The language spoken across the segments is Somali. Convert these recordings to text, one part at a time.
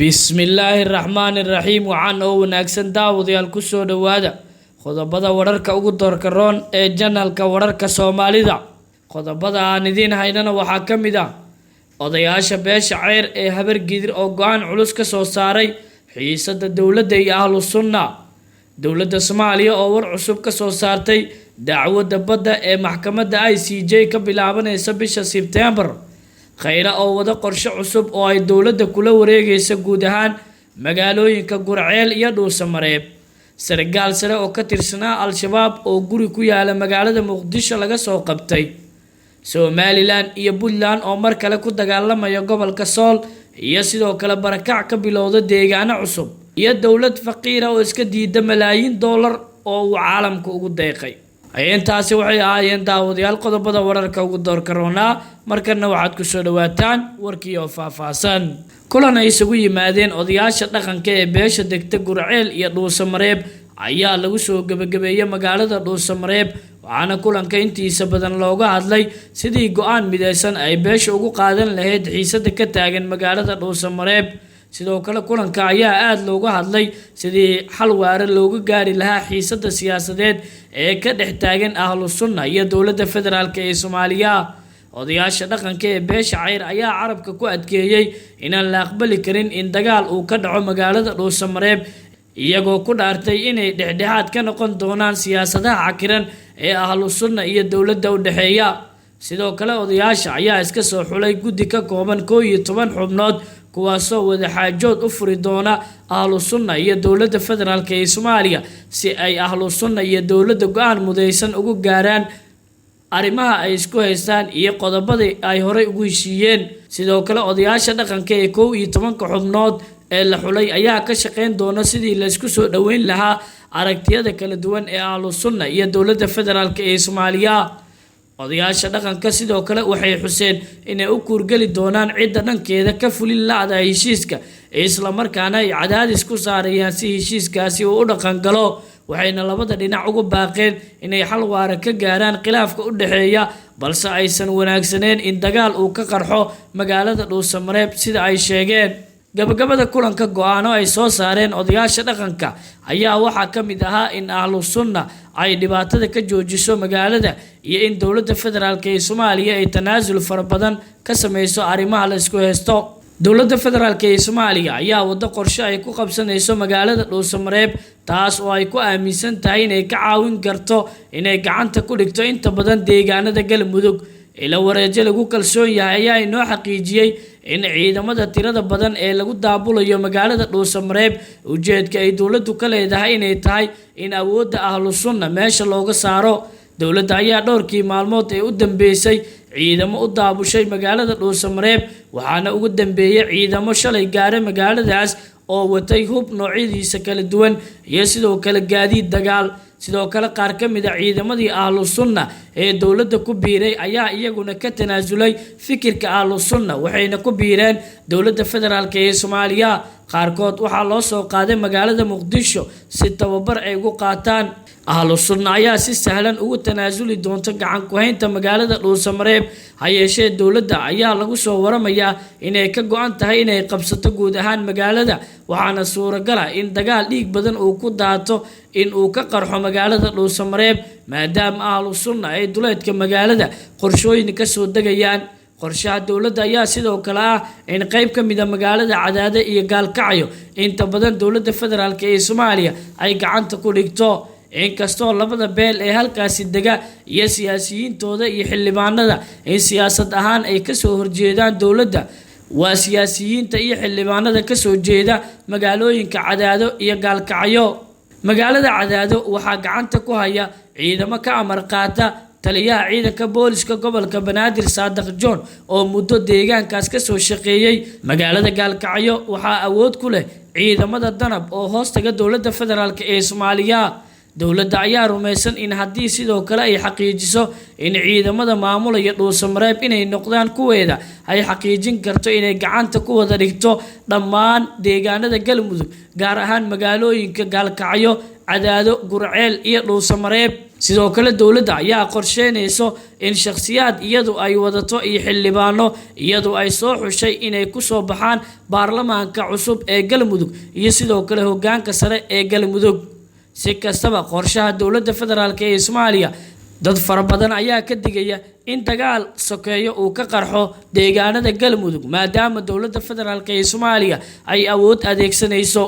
bismillaahi raxmaani raxiim waxaan oo wanaagsan daawadayaal ku soo dhawaada qodobada wararka ugu doorka roon ee janalka wararka Soomaalida. qodobada aan idiin haynana waxaa ka mid ah odayaasha beesha ceyr ee habar gidir oo go'aan culus ka soo saaray xiisada dowladda iyo ahlu sunna. dowladda Soomaaliya oo war cusub ka soo saartay dacwadda badda ee maxkamadda ICJ ka bilaabanaysa bisha Sebtembar. khayra oo wada qorshe cusub oo ay dowladda kula wareegaysa guud ahaan magaalooyinka Gurceel iyo Dhuusamareeb. sargaal sare oo ka tirsanaa Al-Shabaab oo guri ku yaala magaalada Muqdisho laga soo qabtay. Somaliland iyo Puntland oo mar kale ku dagaalamaya gobolka Sool iyo sidoo kale barakac ka bilowda deegaano cusub iyo dowlad faqiir oo iska diida malaayiin dollar oo uu caalamku ugu deeqay. intaasi waxay ahaayeen daawadayaal qodobada wararka ugu doorka roonaa. markana waxaad ku soo dhawaataan warkii oo faahfaahsan. kulan ay isugu yimaadeen odayaasha dhaqanka ee beesha degta Gurceel iyo Dhuusamareeb ayaa lagu soo gabagabeeyay magaalada Dhuusamareeb, waxaana kulanka intiisa badan looga hadlay sidii go'aan midaysan ay beesha ugu qaadan lahayd xiisada ka taagan magaalada Dhuusamareeb. sidoo kale kulanka ayaa aad looga hadlay sidii xal waara looga gaari lahaa xiisada siyaasadeed ee ka dhex taagan ahlu sunna iyo dowladda federaalka ee Soomaaliya. odayaasha dhaqanka ee beesha ceyr ayaa carabka ku adkeeyay inaan la aqbali karin in dagaal uu ka dhaco magaalada Dhuusamareeb, iyagoo ku dhaartay inay dhexdhexaad ka noqon doonaan siyaasadaha cakiran ee ahlu sunna iyo dowladda u dhaxeeya. sidoo kale odayaasha ayaa iska soo xulay guddi ka kooban 11 xubnood kuwaasoo wada xaajood u furi doona ahlu sunna iyo dowladda federaalka ee Soomaaliya si ay ahlu sunna iyo dowladda go'aan mudaysan ugu gaaraan arrimaha ay isku haystaan iyo qodobadii ay horey ugu heshiiyeen. sidoo kale odayaasha dhaqanka ee 11 xubnood ee la xulay ayaa ka shaqeyn doona sidii la isku soo dhaweyn lahaa aragtiyada kala duwan ee ahlu sunna iyo dowladda federaalka ee Soomaaliya. odayaasha dhaqanka sidoo kale waxay xuseen inay u kuurgali doonaan cidda dhankeeda ka fulin la'da heshiiska isla markaana ay cadaadis ku saarayaan si heshiiskaasi uu u dhaqan galo. waxayna labada dhinac ugu baaqeen inay xal waara ka gaaraan khilaafka u dhaxeeya, balse aysan wanaagsaneyn in dagaal uu ka qarxo magaalada Dhuusamareeb sida ay sheegeen. gabagabada kulanka go'aano ay soo saareen odayaasha dhaqanka ayaa waxaa ka mid ahaa in ahlu sunna ay dhibaatada ka joojiso magaalada iyo in dowladda federaalka ee Soomaaliya ay tanaasul fara badan ka sameyso arrimaha la isku haysto. dowladda federaalka ee Soomaaliya ayaa wada qorshe ay ku qabsanayso magaalada Dhuusamareeb, taas oo ay ku aaminsan tahay inay ka caawin karto inay gacanta ku dhigto inta badan deegaanada Galmudug. ila wareejo lagu kalsoon yahay ayaa inoo xaqiijiyay in ciidamada tirada badan ee lagu daabulayo magaalada Dhuusamareeb ujeedka ay dowladdu ka leedahay inay tahay in awoodda ahlu sunna meesha looga saaro. dowladda ayaa dhowrkii maalmood ee u dambeysay ciidamo u daabushay magaalada Dhuusamareeb, waxaana ugu dambeeyay ciidamo shalay gaaray magaaladaas oo watay hub noocyadiisa kala duwan iyo sidoo kale gaadiid dagaal. sidoo kale qaar ka mid ah ciidamadii ahlu sunna ee dowladda ku biiray ayaa iyaguna ka tanaasulay fikirka ahlu sunna, waxayna ku biireen dowladda federaalka ee Soomaaliya. qaarkood waxaa loo soo qaaday magaalada Muqdisho si tababar ay ugu qaataan. ahlu sunna ayaa si sahlan ugu tanaasuli doonta gacan ku haynta magaalada Dhuusamareeb, ha yeeshee dowladda ayaa lagu soo waramayaa inay ka go'an tahay inay qabsato guud ahaan magaalada, waxaana suuragal ah in dagaal dhiig badan uu ku daato in uu ka qarxo magaalada Dhuusamareeb maadaama ahlu sunna ay duleedka magaalada qorshooyin ka soo degayaan. qorshaha dowladda ayaa sidoo kale ah in qayb ka mid ah magaalada Cadaade iyo Gaalkacyo inta badan dowladda federaalka ee Soomaaliya ay gacanta ku dhigto. inkastoo labada beel ee halkaasi dega iyo siyaasiyiintooda iyo xildhibaanada in siyaasad ahaan ay ka soo horjeedaan dowladda, waa siyaasiyiinta iyo xildhibaanada ka soo jeeda magaalooyinka Cadaado iyo Gaalkacyo. magaalada Cadaado waxaa gacanta ku haya ciidamo ka amar qaata taliyaha ciidanka booliska gobolka Banaadir Saadaq John oo muddo deegaankaas ka soo shaqeeyay. magaalada Gaalkacyo waxaa awood ku leh ciidamada danab oo hoostaga dowladda federaalka ee Soomaaliya. dowladda ayaa rumaysan in haddii sidoo kale ay xaqiijiso in ciidamada maamulaya Dhuusamareeb inay noqdaan kuweeda, ay xaqiijin karto inay gacanta ku wada dhigto dhammaan deegaanada Galmudug, gaar ahaan magaalooyinka Gaalkacyo, Cadaado, Gurceel iyo Dhuusamareeb. sidoo kale dowladda ayaa qorsheynayso in shakhsiyaad iyadu ay wadato iyo xildhibaano iyadu ay soo xushay inay ku soo baxaan baarlamaanka cusub ee Galmudug iyo sidoo kale hoggaanka sare ee Galmudug. si kastaba qorshaha dowladda federaalka ee Soomaaliya dad fara badan ayaa ka digaya in dagaal sokeeyo uu ka qarxo deegaanada Galmudug maadaama dowladda federaalka ee Soomaaliya ay awood adeegsanayso.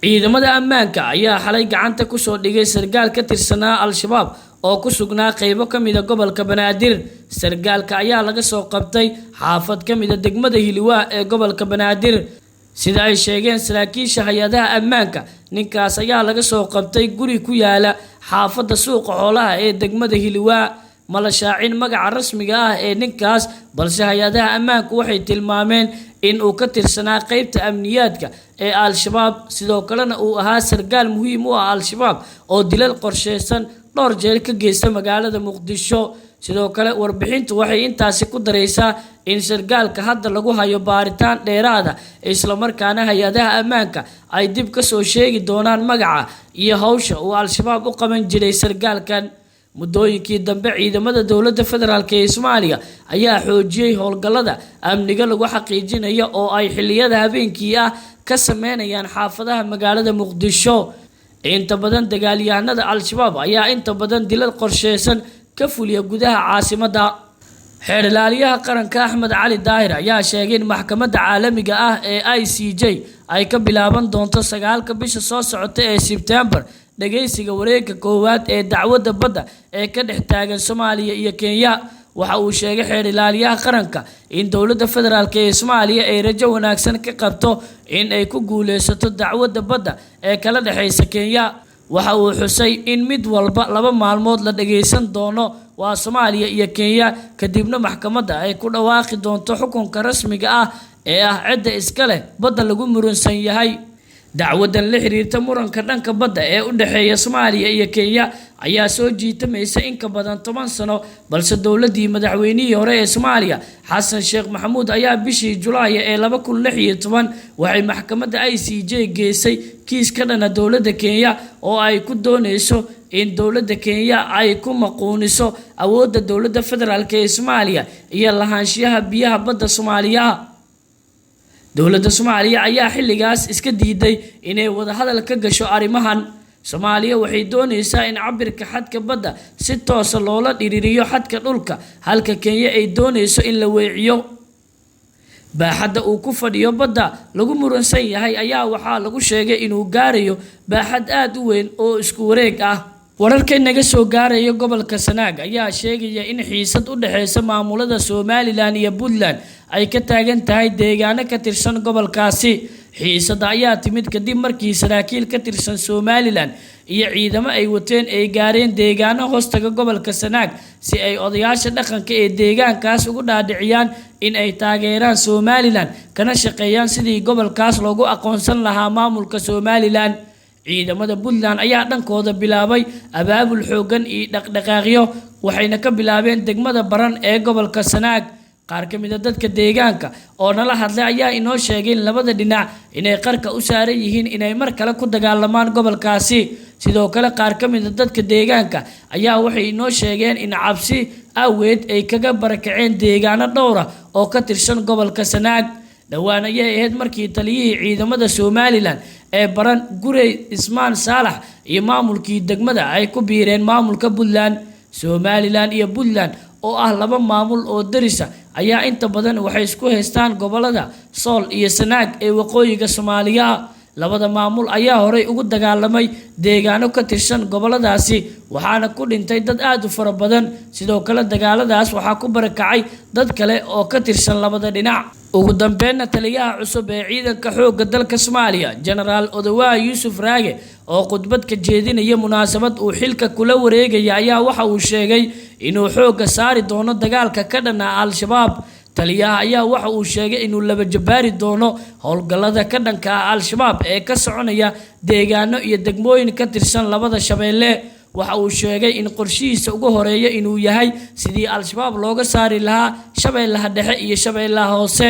ciidamada ammaanka ayaa xalay gacanta ku soo dhigay sargaal ka tirsanaa Al-Shabaab oo ku sugnaa qaybo ka mid ah gobolka Banaadir. sargaalka ayaa laga soo qabtay xaafad ka mid ah degmada Hiliwaa ee gobolka Banaadir. sida ay sheegeen saraakiisha hay'adaha ammaanka, ninkaas ayaa laga soo qabtay guri ku yaala xaafadda suuqa xoolaha ee degmada Hiliwaa. ma la shaacin magaca rasmiga ah ee ninkaas, balse hay'adaha ammaanku waxay tilmaameen in uu ka tirsanaa qaybta amniyaadka ee Al-Shabaab, sidoo kalena uu ahaa sargaal muhiim u ah Al-Shabaab oo dilal qorsheysan dhowr jeer ka geysta magaalada Muqdisho. sidoo kale warbixintu waxay intaasi ku dareysaa in sargaalka hadda lagu hayo baaritaan dheeraad ah, isla markaana hay'adaha ammaanka ay dib ka soo sheegi doonaan magaca iyo hawsha uu Al-Shabaab u qaban jiray sargaalkan. muddooyinkii dambe ciidamada dowladda federaalka ee Soomaaliya ayaa xoojiyay howlgallada amniga lagu xaqiijinayo oo ay xilliyada habeenkii ah ka sameynayaan xaafadaha magaalada Muqdisho. inta badan dagaalyahanada Al-Shabaab ayaa inta badan dilal qorsheysan ka fuliya gudaha caasimadda. xeer ilaaliyaha qaranka Axmed Cali Daahir ayaa sheegay in maxkamadda caalamiga ah ee ICJ ay ka bilaaban doonto 9 bisha soo socota ee Sebtembar dhageysiga wareegga koowaad ee dacwadda badda ee ka dhex taagan Soomaaliya iyo Kenya. waxa uu sheegay xeer ilaaliyaha qaranka in dowladda federaalka ee Soomaaliya ay rajo wanaagsan ka qabto in ay ku guuleysato dacwadda badda ee kala dhaxaysa Kenya. waxa uu xusay in mid walba 2 maalmood la dhageysan doono waa Soomaaliya iyo Kenya, kadibna maxkamadda ay ku dhawaaqi doonto xukunka rasmiga ah ee ah cidda iska leh badda lagu muransan yahay. dacwadan la xiriirta muranka dhanka badda ee u dhaxeeya Soomaaliya iyo Kenya ayaa soo jiitamaysa in ka badan 10 sano, balse dowladii madaxweynihii hore ee Soomaaliya Xasan Sheekh Maxamuud ayaa bishii Julaay ee 2016 waxay maxkamadda ICJ geysay kiis ka dhana dowladda Kenya oo ay ku doonayso in dowladda Kenya ay ku maquuniso awoodda dowladda federaalka ee Soomaaliya iyo lahaanshiyaha biyaha badda Soomaaliya. dowladda Soomaaliya ayaa xilligaas iska diiday inay wada hadal ka gasho arrimahan. Soomaaliya waxay doonaysaa in cabirka xadka badda si toos ah loola dhiriiriyo xadka dhulka, halka Kenya ay doonayso in la weeciyo. baaxadda uu ku fadhiyo badda lagu muransan yahay ayaa waxaa lagu sheegay inuu gaarayo baaxad aad u weyn oo isku wareeg ah. wararka naga soo gaaraya gobolka Sanaag ayaa sheegaya in xiisad u dhaxeysa maamulada Somaliland iyo Puntland ay ka taagan tahay deegaano ka tirsan gobolkaasi. xiisada ayaa timid kadib markii saraakiil ka tirsan Somaliland iyo ciidamo ay wateen ay gaareen deegaano hoostaga gobolka Sanaag si ay odayaasha dhaqanka ee deegaankaas ugu dhaadhiciyaan in ay taageeraan Somaliland kana shaqeeyaan sidii gobolkaas loogu aqoonsan lahaa maamulka Somaliland. ciidamada Puntland ayaa dhankooda bilaabay abaabul xoogan iyo dhaqdhaqaaqyo, waxayna ka bilaabeen degmada Baran ee gobolka Sanaag. qaar ka mid ah dadka deegaanka oo nala hadlay ayaa inoo sheegay in labada dhinac inay qarka u saaran yihiin inay mar kale ku dagaalamaan gobolkaasi. sidoo kale qaar ka mid ah dadka deegaanka ayaa waxay inoo sheegeen in cabsi aweed ay kaga barakaceen deegaano dhowr ah oo ka tirsan gobolka Sanaag. dhawaan ayay ahayd markii taliyihii ciidamada Somaliland ee Baran Gurey Ismaan Saalax iyo maamulkii degmada ay ku biireen maamulka Puntland. Somaliland iyo Puntland oo ah 2 maamul oo darisa ayaa inta badan waxay isku haystaan gobolada Sool iyo Sanaag ee waqooyiga Soomaaliya. labada maamul ayaa horay ugu dagaalamay deegaano ka tirsan goboladaasi, waxaana ku dhintay dad aad u fara badan. sidoo kale dagaaladaas waxaa ku barakacay dad kale oo ka tirsan labada dhinac. ugu dambeynna taliyaha cusub ee ciidanka xoogga dalka Soomaaliya Generaal Odawaye Yuusuf Raage oo khudbad ka jeedinaya munaasabad uu xilka kula wareegaya ayaa waxa uu sheegay inuu xoogga saari doono dagaalka ka dhana Al-Shabaab. taliyaha ayaa waxa uu sheegay inuu laba jabaari doono howlgallada ka dhanka ah Al-Shabaab ee ka soconaya deegaano iyo degmooyin ka tirsan labada shabeelle. waxa uu sheegay in qorshihiisa ugu horeeya inuu yahay sidii Al-Shabaab looga saari lahaa Shabeellaha Dhexe iyo Shabeellaha Hoose.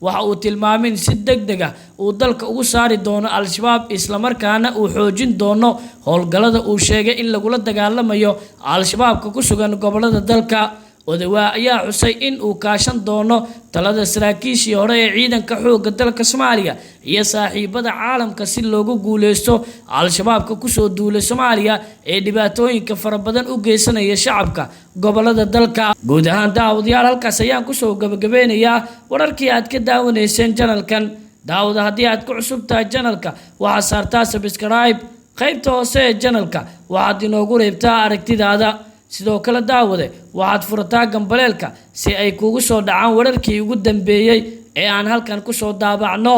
waxa uu tilmaamay in si degdeg ah uu dalka ugu saari doono al-shabaab isla markaana uu xoojin doono howlgallada uu sheegay in lagula dagaalamayo al-shabaabka ku sugan gobolada dalka. Odawaa ayaa xusay in uu kaashan doono talada saraakiishii hore ee ciidanka xoogga dalka Soomaaliya iyo saaxiibada caalamka si loogu guuleysto al-shabaabka kusoo duulay Soomaaliya ee dhibaatooyinka fara badan u geysanaya shacabka gobolada dalka. Guud ahaan daawadayaal halkaas ayaan kusoo gabagabeynayaa wararkii aad ka daawanayseen channelkan. daawada haddii aad ku cusub tahay channelka waxaad saartaa subscribe qaybta hoose ee channelka waxaad inoogu reebtaa aragtidaada. sidoo kale daawade waxaad furataa gambaleelka si ay kugu soo dhacaan wararkii ugu dambeeyay ee aan halkan ku soo daabacno.